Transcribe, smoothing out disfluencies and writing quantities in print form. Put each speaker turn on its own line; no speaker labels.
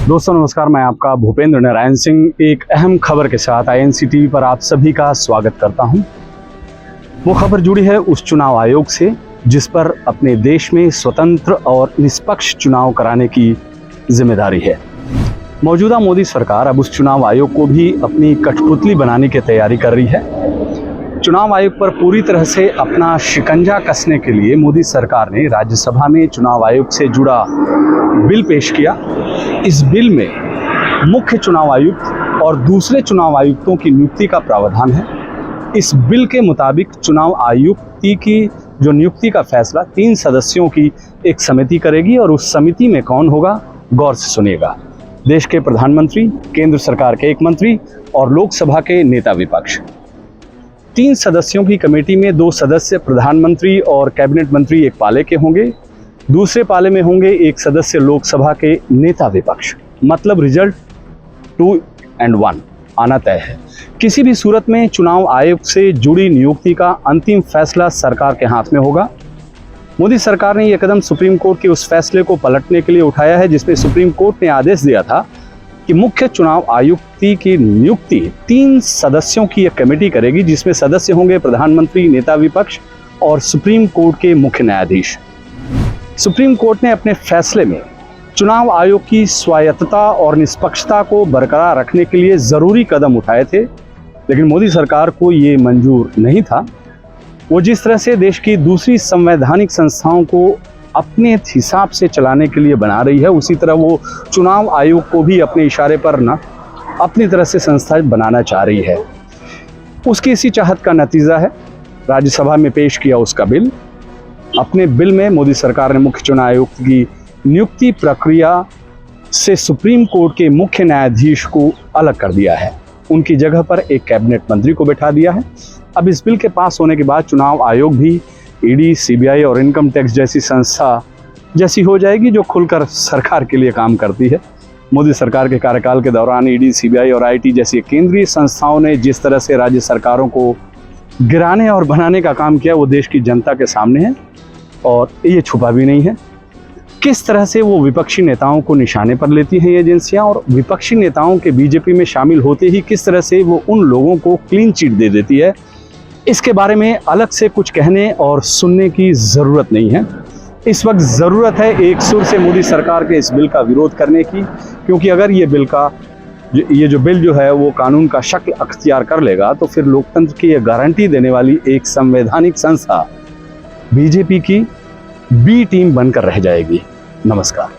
दोस्तों नमस्कार, मैं आपका भूपेंद्र नारायण सिंह एक अहम खबर के साथ INC टीवी पर आप सभी का स्वागत करता हूं। वो खबर जुड़ी है उस चुनाव आयोग से जिस पर अपने देश में स्वतंत्र और निष्पक्ष चुनाव कराने की जिम्मेदारी है। मौजूदा मोदी सरकार अब उस चुनाव आयोग को भी अपनी कठपुतली बनाने की तैयारी कर रही है। चुनाव आयोग पर पूरी तरह से अपना शिकंजा कसने के लिए मोदी सरकार ने राज्यसभा में चुनाव आयोग से जुड़ा बिल पेश किया। इस बिल में मुख्य चुनाव आयुक्त और दूसरे चुनाव आयुक्तों की नियुक्ति का प्रावधान है। इस बिल के मुताबिक चुनाव आयुक्त की जो नियुक्ति का फैसला 3 सदस्यों की एक समिति करेगी और उस समिति में कौन होगा, गौर से सुनिएगा। देश के प्रधानमंत्री, केंद्र सरकार के एक मंत्री और लोकसभा के नेता विपक्ष। 3 सदस्यों की कमेटी में 2 सदस्य प्रधानमंत्री और कैबिनेट मंत्री एक पाले के होंगे, दूसरे पाले में होंगे 1 सदस्य लोकसभा के नेता विपक्ष। मतलब रिजल्ट 2 और 1 आना तय है। किसी भी सूरत में चुनाव आयोग से जुड़ी नियुक्ति का अंतिम फैसला सरकार के हाथ में होगा। मोदी सरकार ने यह कदम सुप्रीम कोर्ट के उस फैसले को पलटने के लिए उठाया है जिसमें सुप्रीम कोर्ट ने आदेश दिया था कि मुख्य चुनाव आयुक्त की नियुक्ति 3 सदस्यों की एक कमेटी करेगी जिसमें सदस्य होंगे प्रधानमंत्री, नेता विपक्ष और सुप्रीम कोर्ट के मुख्य न्यायाधीश। सुप्रीम कोर्ट ने अपने फैसले में चुनाव आयोग की स्वायत्तता और निष्पक्षता को बरकरार रखने के लिए जरूरी कदम उठाए थे, लेकिन मोदी सरकार को ये मंजूर नहीं था। वो जिस तरह से देश की दूसरी संवैधानिक संस्थाओं को अपने हिसाब से चलाने के लिए बना रही है, उसी तरह वो चुनाव आयोग को भी अपने इशारे पर अपनी तरह से संस्था बनाना चाह रही है। उसकी इसी चाहत का नतीजा है राज्यसभा में पेश किया उसका बिल। अपने बिल में मोदी सरकार ने मुख्य चुनाव आयुक्त की नियुक्ति प्रक्रिया से सुप्रीम कोर्ट के मुख्य न्यायाधीश को अलग कर दिया है। उनकी जगह पर एक कैबिनेट मंत्री को बैठा दिया है। अब इस बिल के पास होने के बाद चुनाव आयोग भी ईडी, CBI और इनकम टैक्स जैसी संस्था जैसी हो जाएगी जो खुलकर सरकार के लिए काम करती है। मोदी सरकार के कार्यकाल के दौरान ईडी, CBI और IT जैसी केंद्रीय संस्थाओं ने जिस तरह से राज्य सरकारों को गिराने और बनाने का काम किया वो देश की जनता के सामने है और ये छुपा भी नहीं है। किस तरह से वो विपक्षी नेताओं को निशाने पर लेती हैं ये एजेंसियां और विपक्षी नेताओं के बीजेपी में शामिल होते ही किस तरह से वो उन लोगों को क्लीन चिट दे देती है, इसके बारे में अलग से कुछ कहने और सुनने की ज़रूरत नहीं है। इस वक्त ज़रूरत है एक सुर से मोदी सरकार के इस बिल का विरोध करने की, क्योंकि अगर ये बिल जो है वो कानून का शक्ल अख्तियार कर लेगा तो फिर लोकतंत्र की ये गारंटी देने वाली एक संवैधानिक संस्था बीजेपी की B टीम बनकर रह जाएगी। नमस्कार।